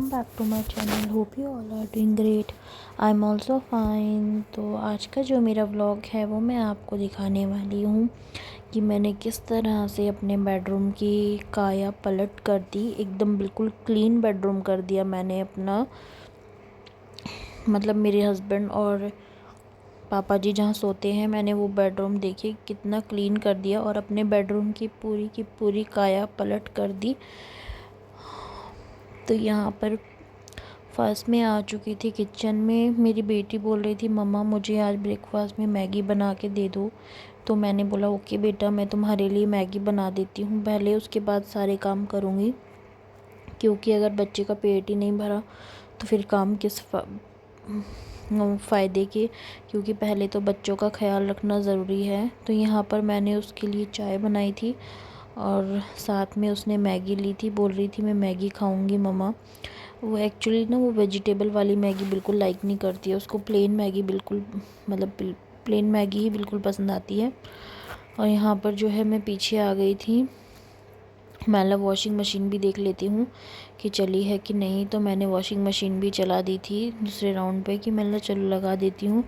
Welcome back to my channel. Hope you all are doing great. I am also fine. तो आज का जो मेरा व्लॉग है वो मैं आपको दिखाने वाली हूँ कि मैंने किस तरह से अपने बेडरूम की काया पलट कर दी। एकदम बिल्कुल क्लीन बेडरूम कर दिया मैंने अपना। मतलब मेरे हस्बैंड और पापा जी जहाँ सोते हैं, मैंने वो बेडरूम देखिए कितना क्लीन कर दिया और अपने बेडरूम की पूरी काया पलट कर दी। तो यहाँ पर फर्स्ट में आ चुकी थी किचन में। मेरी बेटी बोल रही थी मम्मा मुझे आज ब्रेकफास्ट में मैगी बना के दे दो। तो मैंने बोला ओके बेटा, मैं तुम्हारे लिए मैगी बना देती हूँ पहले, उसके बाद सारे काम करूँगी। क्योंकि अगर बच्चे का पेट ही नहीं भरा तो फिर काम किस फ़ायदे के। क्योंकि पहले तो बच्चों का ख्याल रखना ज़रूरी है। तो यहाँ पर मैंने उसके लिए चाय बनाई थी और साथ में उसने मैगी ली थी। बोल रही थी मैं मैगी खाऊंगी मम्मा। वो एक्चुअली ना वो वेजिटेबल वाली मैगी बिल्कुल लाइक नहीं करती है। उसको प्लेन मैगी बिल्कुल मतलब प्लेन मैगी ही बिल्कुल पसंद आती है। और यहाँ पर जो है मैं पीछे आ गई थी। मैं वॉशिंग मशीन भी देख लेती हूँ कि चली है कि नहीं। तो मैंने वॉशिंग मशीन भी चला दी थी दूसरे राउंड पे कि मैं चलो लगा देती हूँ।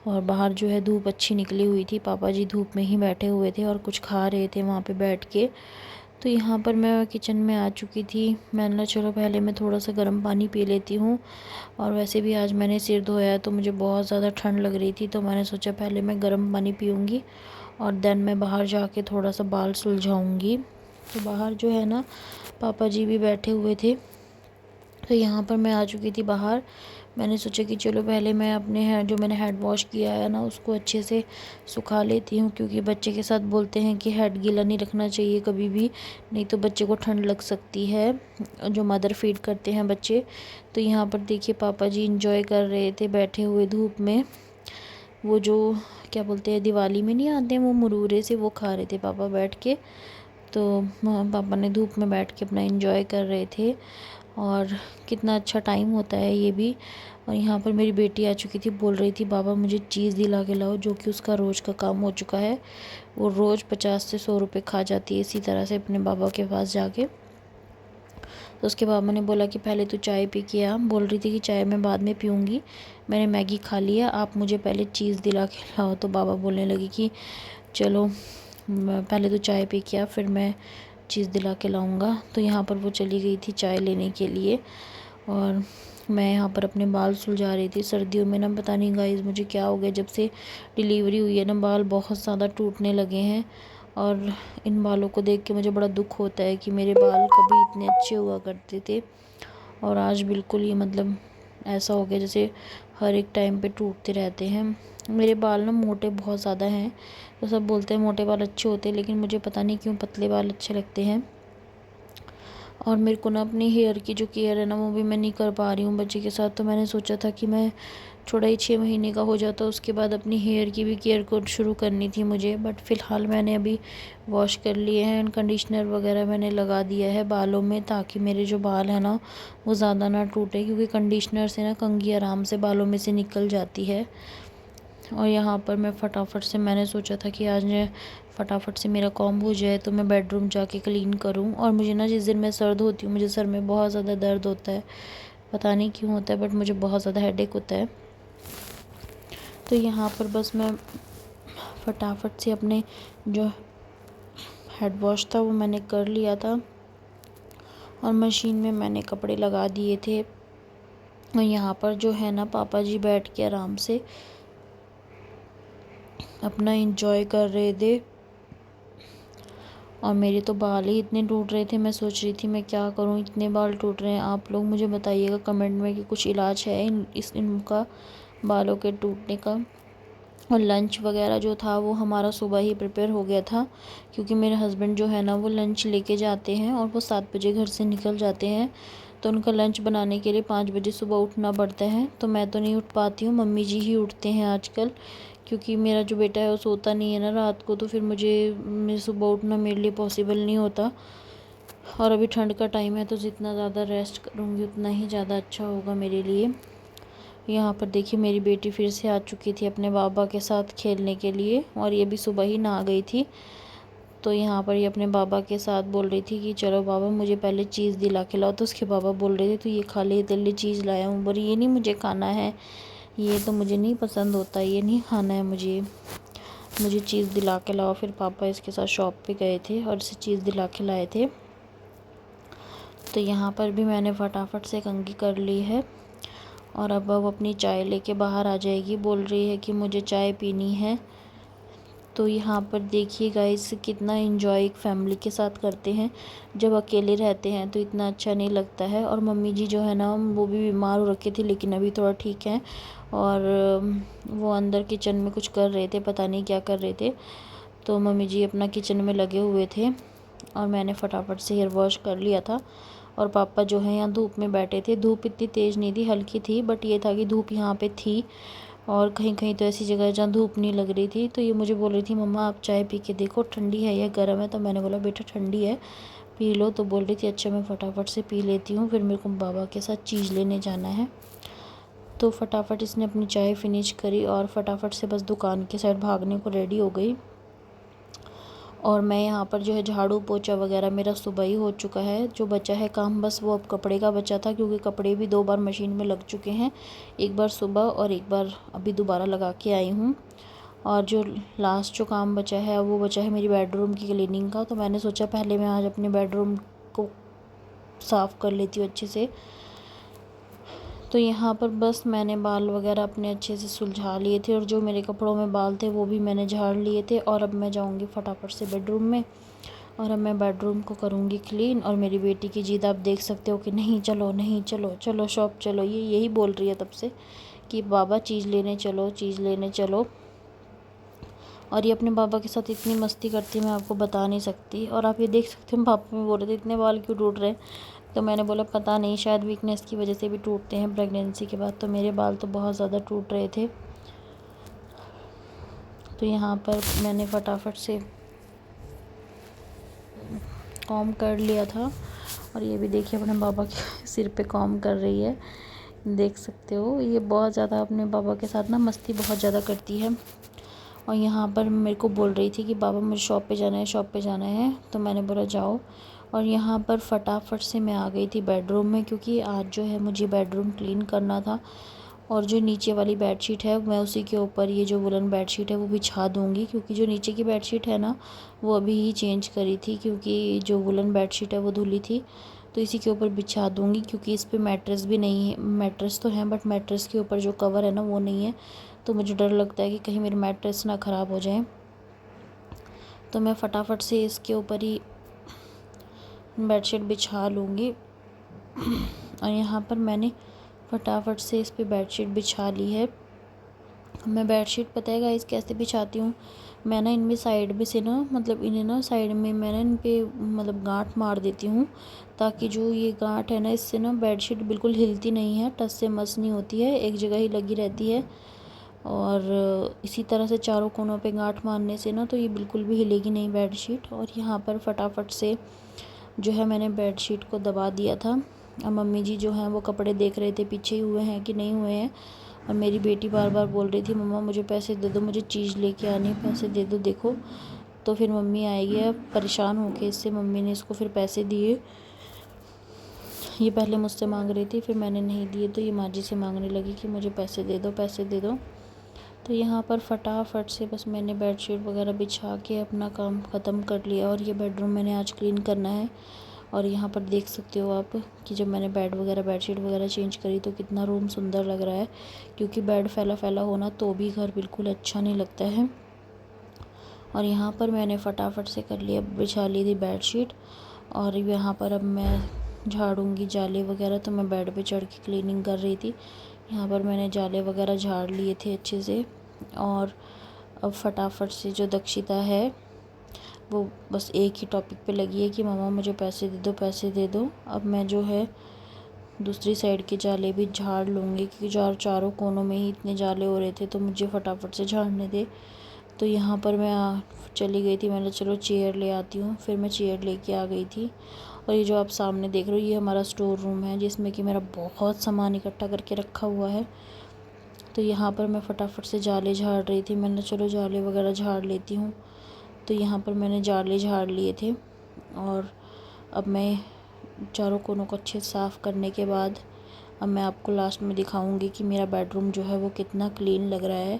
और बाहर जो है धूप अच्छी निकली हुई थी। पापा जी धूप में ही बैठे हुए थे और कुछ खा रहे थे वहाँ पे बैठ के। तो यहाँ पर मैं किचन में आ चुकी थी। मैंने चलो पहले मैं थोड़ा सा गर्म पानी पी लेती हूँ। और वैसे भी आज मैंने सिर धोया है तो मुझे बहुत ज़्यादा ठंड लग रही थी। तो मैंने सोचा पहले मैं गर्म पानी पीऊँगी और देन मैं बाहर जाके थोड़ा सा बाल सुलझाऊँगी। तो बाहर जो है ना पापा जी भी बैठे हुए थे। तो यहाँ पर मैं आ चुकी थी बाहर। मैंने सोचा कि चलो पहले मैं अपने जो मैंने हेड वॉश किया है ना उसको अच्छे से सुखा लेती हूँ। क्योंकि बच्चे के साथ बोलते हैं कि हेड गीला नहीं रखना चाहिए कभी भी, नहीं तो बच्चे को ठंड लग सकती है, जो मदर फीड करते हैं बच्चे। तो यहाँ पर देखिए पापा जी इंजॉय कर रहे थे बैठे हुए धूप में। वो जो क्या बोलते हैं दिवाली में नहीं आते हैं वो मुरमुरे से, वो खा रहे थे पापा बैठ के। तो पापा ने धूप में बैठ के अपना एंजॉय कर रहे थे। और कितना अच्छा टाइम होता है ये भी। और यहाँ पर मेरी बेटी आ चुकी थी, बोल रही थी बाबा मुझे चीज़ दिला के लाओ, जो कि उसका रोज़ का काम हो चुका है। वो रोज़ 50 से 100 रुपये खा जाती है इसी तरह से अपने बाबा के पास जाके। तो उसके बाबा ने बोला कि पहले तू चाय पी के आ। बोल रही थी कि चाय मैं बाद में पीऊँगी, मैंने मैगी खा लिया, आप मुझे पहले चीज़ दिला के लाओ। तो बाबा बोलने लगे कि चलो पहले तो चाय पी के आ, फिर मैं चीज़ दिला के लाऊंगा। तो यहाँ पर वो चली गई थी चाय लेने के लिए और मैं यहाँ पर अपने बाल सुलझा रही थी। सर्दियों में ना पता नहीं गाइस मुझे क्या हो गया, जब से डिलीवरी हुई है ना बाल बहुत ज़्यादा टूटने लगे हैं। और इन बालों को देख के मुझे बड़ा दुख होता है कि मेरे बाल कभी इतने अच्छे हुआ करते थे और आज बिल्कुल ये मतलब ऐसा हो गया जैसे हर एक टाइम पे टूटते रहते हैं। मेरे बाल ना मोटे बहुत ज़्यादा हैं। तो सब बोलते हैं मोटे बाल अच्छे होते हैं, लेकिन मुझे पता नहीं क्यों पतले बाल अच्छे लगते हैं। और मेरे को ना अपनी हेयर की जो केयर है ना वो भी मैं नहीं कर पा रही हूँ बच्चे के साथ। तो मैंने सोचा था कि मैं थोड़ा ही 6 महीने का हो जाता उसके बाद अपनी हेयर की भी केयर को शुरू करनी थी मुझे। बट फ़िलहाल मैंने अभी वॉश कर लिए हैं एंड कंडीशनर वगैरह मैंने लगा दिया है बालों में, ताकि मेरे जो बाल हैं ना वो ज़्यादा ना टूटे। क्योंकि कंडीशनर से ना कंघी आराम से बालों में से निकल जाती है। और यहाँ पर मैं फटाफट से मैंने सोचा था कि आज मैं फटाफट से मेरा कॉम्ब हो जाए तो मैं बेडरूम जाके क्लीन करूँ। और मुझे ना जिस दिन मैं सर्द होती हूँ मुझे सर में बहुत ज़्यादा दर्द होता है, पता नहीं क्यों होता है, बट मुझे बहुत ज़्यादा हेडेक होता है। तो यहाँ पर बस मैं फटाफट से अपने जो हेड वॉश था वो मैंने कर लिया था और मशीन में मैंने कपड़े लगा दिए थे। और यहाँ पर जो है ना पापा जी बैठ के आराम से अपना एंजॉय कर रहे थे। और मेरे तो बाल ही इतने टूट रहे थे, मैं सोच रही थी मैं क्या करूं, इतने बाल टूट रहे हैं। आप लोग मुझे बताइएगा कमेंट में कि कुछ इलाज है इनका बालों के टूटने का। और लंच वगैरह जो था वो हमारा सुबह ही प्रिपेयर हो गया था। क्योंकि मेरे हस्बैंड जो है ना वो लंच लेके जाते हैं और वो 7 बजे घर से निकल जाते हैं। तो उनका लंच बनाने के लिए 5 बजे सुबह उठना पड़ता है। तो मैं तो नहीं उठ पाती हूँ, मम्मी जी ही उठते हैं आजकल। क्योंकि मेरा जो बेटा है वो सोता नहीं है ना रात को, तो फिर मैं सुबह उठना मेरे लिए पॉसिबल नहीं होता। और अभी ठंड का टाइम है तो जितना ज़्यादा रेस्ट करूँगी उतना ही ज़्यादा अच्छा होगा मेरे लिए। यहाँ पर देखिए मेरी बेटी फिर से आ चुकी थी अपने बाबा के साथ खेलने के लिए और ये भी सुबह ही नहा गई थी। तो यहाँ पर ये अपने बाबा के साथ बोल रही थी कि चलो बाबा मुझे पहले चीज़ दिला के लाओ। तो उसके बाबा बोल रहे थे तो ये खा ले, तेरे लिए चीज़ लाया हूँ। बोली ये नहीं मुझे खाना है, ये तो मुझे नहीं पसंद होता, ये नहीं खाना है मुझे चीज़ दिला के लाओ। फिर पापा इसके साथ शॉप पे गए थे और इसे चीज़ दिला के लाए थे। तो यहाँ पर भी मैंने फटाफट से कंघी कर ली है और अब वो अपनी चाय लेके बाहर आ जाएगी। बोल रही है कि मुझे चाय पीनी है। तो यहाँ पर देखिए गाइस कितना एंजॉय एक फैमिली के साथ करते हैं। जब अकेले रहते हैं तो इतना अच्छा नहीं लगता है। और मम्मी जी जो है ना वो भी बीमार हो रखी थी, लेकिन अभी थोड़ा ठीक है। और वो अंदर किचन में कुछ कर रहे थे, पता नहीं क्या कर रहे थे। तो मम्मी जी अपना किचन में लगे हुए थे और मैंने फटाफट से हेयर वॉश कर लिया था। और पापा जो है यहाँ धूप में बैठे थे। धूप इतनी तेज़ नहीं थी, हल्की थी, बट ये था कि धूप यहाँ पे थी। और कहीं कहीं तो ऐसी जगह जहाँ धूप नहीं लग रही थी। तो ये मुझे बोल रही थी मम्मा आप चाय पी के देखो ठंडी है या गर्म है। तो मैंने बोला बेटा ठंडी है, पी लो। तो बोल रही थी अच्छा मैं फटाफट से पी लेती हूँ, फिर मेरे को बाबा के साथ चीज़ लेने जाना है। तो फटाफट इसने अपनी चाय फिनिश करी और फटाफट से बस दुकान की साइड भागने को रेडी हो गई। और मैं यहाँ पर जो है झाड़ू पोछा वगैरह मेरा सुबह ही हो चुका है। जो बचा है काम बस वो अब कपड़े का बचा था, क्योंकि कपड़े भी 2 बार मशीन में लग चुके हैं, एक बार सुबह और एक बार अभी दोबारा लगा के आई हूँ। और जो लास्ट जो काम बचा है वो बचा है मेरी बेडरूम की क्लीनिंग का। तो मैंने सोचा पहले मैं आज अपने बेडरूम को साफ़ कर लेती हूँ अच्छे से। तो यहाँ पर बस मैंने बाल वगैरह अपने अच्छे से सुलझा लिए थे और जो मेरे कपड़ों में बाल थे वो भी मैंने झाड़ लिए थे। और अब मैं जाऊँगी फटाफट से बेडरूम में और अब मैं बेडरूम को करूँगी क्लीन। और मेरी बेटी की जिद आप देख सकते हो कि नहीं चलो नहीं चलो, चलो शॉप चलो। ये यही बोल रही है तब से कि बाबा चीज़ लेने चलो, चीज़ लेने चलो। और ये अपने बाबा के साथ इतनी मस्ती करती है मैं आपको बता नहीं सकती। और आप ये देख सकते हो पापा में बोल रहे थे इतने बाल क्यों टूट रहे हैं। तो मैंने बोला पता नहीं, शायद वीकनेस की वजह से भी टूटते हैं प्रेगनेंसी के बाद। तो मेरे बाल तो बहुत ज़्यादा टूट रहे थे। तो यहाँ पर मैंने फटाफट से कॉम कर लिया था। और ये भी देखिए अपने बाबा के सिर पे कॉम कर रही है, देख सकते हो। ये बहुत ज़्यादा अपने बाबा के साथ ना मस्ती बहुत ज़्यादा करती है। और यहाँ पर मेरे को बोल रही थी कि बाबा मुझे शॉप पे जाना है, शॉप पे जाना है। तो मैंने बोला जाओ। और यहाँ पर फटाफट से मैं आ गई थी बेडरूम में, क्योंकि आज जो है मुझे बेडरूम क्लीन करना था। और जो नीचे वाली बेडशीट है मैं उसी के ऊपर ये जो वुलन बेडशीट है वो बिछा दूँगी, क्योंकि जो नीचे की बेडशीट है ना वो अभी ही चेंज करी थी, क्योंकि जो वुलन बेडशीट है वो धुली थी। तो इसी के ऊपर बिछा दूँगी, क्योंकि इस पे मैट्रेस भी नहीं है। मैट्रेस तो है बट मैट्रेस के ऊपर जो कवर है ना वो नहीं है। तो मुझे डर लगता है कि कहीं मेरी मैट्रेस ना ख़राब हो जाए। तो मैं फटाफट से इसके ऊपर ही बेडशीट बिछा लूँगी। और यहाँ पर मैंने फटाफट से इस पे बेडशीट बिछा ली है। मैं बेडशीट पता है गाइस कैसे बिछाती हूँ, मैं ना इनमें साइड में से ना मतलब इन्हें ना साइड में मैंने इन पे मतलब गांठ मार देती हूँ, ताकि जो ये गांठ है ना इससे ना बेडशीट बिल्कुल हिलती नहीं है, टस से मस नहीं होती है, एक जगह ही लगी रहती है। और इसी तरह से चारों कोनों पे गांठ मारने से ना तो ये बिल्कुल भी हिलेगी नहीं बेडशीट। और यहाँ पर फटाफट से जो है मैंने बेडशीट को दबा दिया था। अब मम्मी जी जो हैं वो कपड़े देख रहे थे पीछे ही हुए हैं कि नहीं हुए हैं। और मेरी बेटी बार बार बोल रही थी मम्मा मुझे पैसे दे दो, मुझे चीज़ लेके आनी है, पैसे दे दो देखो। तो फिर मम्मी आएगी, अब परेशान होके इससे मम्मी ने इसको फिर पैसे दिए। ये पहले मुझसे मांग रही थी, फिर मैंने नहीं दिए तो ये माँ जी से मांगने लगी कि मुझे पैसे दे दो, पैसे दे दो। तो यहाँ पर फटाफट से बस मैंने बेडशीट वगैरह बिछा के अपना काम ख़त्म कर लिया। और ये बेडरूम मैंने आज क्लीन करना है। और यहाँ पर देख सकते हो आप कि जब मैंने बेड वगैरह बेडशीट वगैरह चेंज करी तो कितना रूम सुंदर लग रहा है, क्योंकि बेड फैला फैला होना तो भी घर बिल्कुल अच्छा नहीं लगता है। और यहाँ पर मैंने फटाफट से कर लिया, बिछा ली थी बेडशीट। और यहाँ पर अब मैं झाड़ूंगी जाले वगैरह। तो मैं बेड पे चढ़ के क्लीनिंग कर रही थी। यहाँ पर मैंने जाले वगैरह झाड़ लिए थे अच्छे से। और अब फटाफट से जो दक्षिता है वो बस एक ही टॉपिक पे लगी है कि मम्मा मुझे पैसे दे दो, पैसे दे दो। अब मैं जो है दूसरी साइड के जाले भी झाड़ लूँगी, क्योंकि चारों कोनों में ही इतने जाले हो रहे थे तो मुझे फटाफट से झाड़ने दे। तो यहाँ पर मैं चली गई थी, मैंने चलो चेयर ले आती हूँ। फिर मैं चेयर लेके आ गई थी। और ये जो आप सामने देख रहे हो ये हमारा स्टोर रूम है, जिसमें कि मेरा बहुत सामान इकट्ठा करके रखा हुआ है। तो यहाँ पर मैं फटाफट से जाले झाड़ रही थी, मैंने चलो जाले वगैरह झाड़ लेती हूँ। तो यहाँ पर मैंने जाले झाड़ लिए थे और अब मैं चारों कोनों को अच्छे से साफ़ करने के बाद अब मैं आपको लास्ट में दिखाऊंगी कि मेरा बेडरूम जो है वो कितना क्लीन लग रहा है।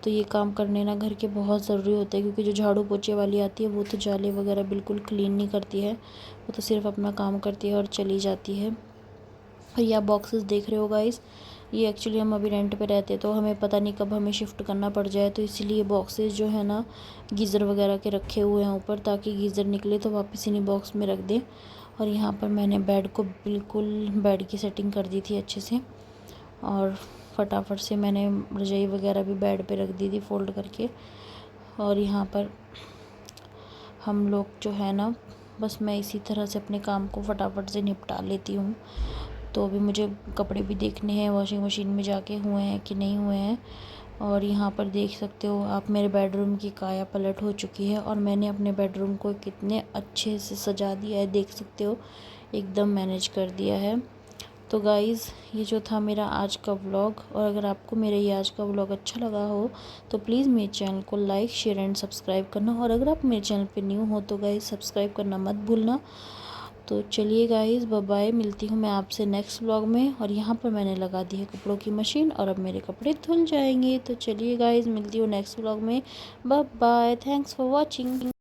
तो ये काम करने ना घर के बहुत ज़रूरी होते हैं, क्योंकि जो झाड़ू पोछे वाली आती है वो तो जाले वगैरह बिल्कुल क्लीन नहीं करती है, वो तो सिर्फ अपना काम करती है और चली जाती है। और ये आप बॉक्सेस देख रहे हो गाइस, ये एक्चुअली हम अभी रेंट पे रहते तो हमें पता नहीं कब हमें शिफ्ट करना पड़ जाए, तो इसीलिए बॉक्सेस जो है ना गीज़र वगैरह के रखे हुए हैं ऊपर, ताकि गीज़र निकले तो वापस इन्हीं बॉक्स में रख दें। और यहाँ पर मैंने बेड को बिल्कुल बेड की सेटिंग कर दी थी अच्छे से, और फटाफट से मैंने रजाई वगैरह भी बेड पे रख दी थी फ़ोल्ड करके। और यहाँ पर हम लोग जो है ना, बस मैं इसी तरह से अपने काम को फटाफट से निपटा लेती हूँ। तो अभी मुझे कपड़े भी देखने हैं वॉशिंग मशीन में जाके हुए हैं कि नहीं हुए हैं। और यहाँ पर देख सकते हो आप, मेरे बेडरूम की काया पलट हो चुकी है और मैंने अपने बेडरूम को कितने अच्छे से सजा दिया है, देख सकते हो, एकदम मैनेज कर दिया है। तो गाइज़ ये जो था मेरा आज का व्लॉग, और अगर आपको मेरा ये आज का व्लॉग अच्छा लगा हो तो प्लीज़ मेरे चैनल को लाइक शेयर एंड सब्सक्राइब करना, और अगर आप मेरे चैनल पे न्यू हो तो गाइज़ सब्सक्राइब करना मत भूलना। तो चलिए गाइज़, बाय बाय, मिलती हूँ मैं आपसे नेक्स्ट व्लॉग में। और यहाँ पर मैंने लगा दी है कपड़ों की मशीन और अब मेरे कपड़े धुल जाएंगे। तो चलिए गाइज़, मिलती हूँ नेक्स्ट व्लॉग में। Bye bye, thanks for watching.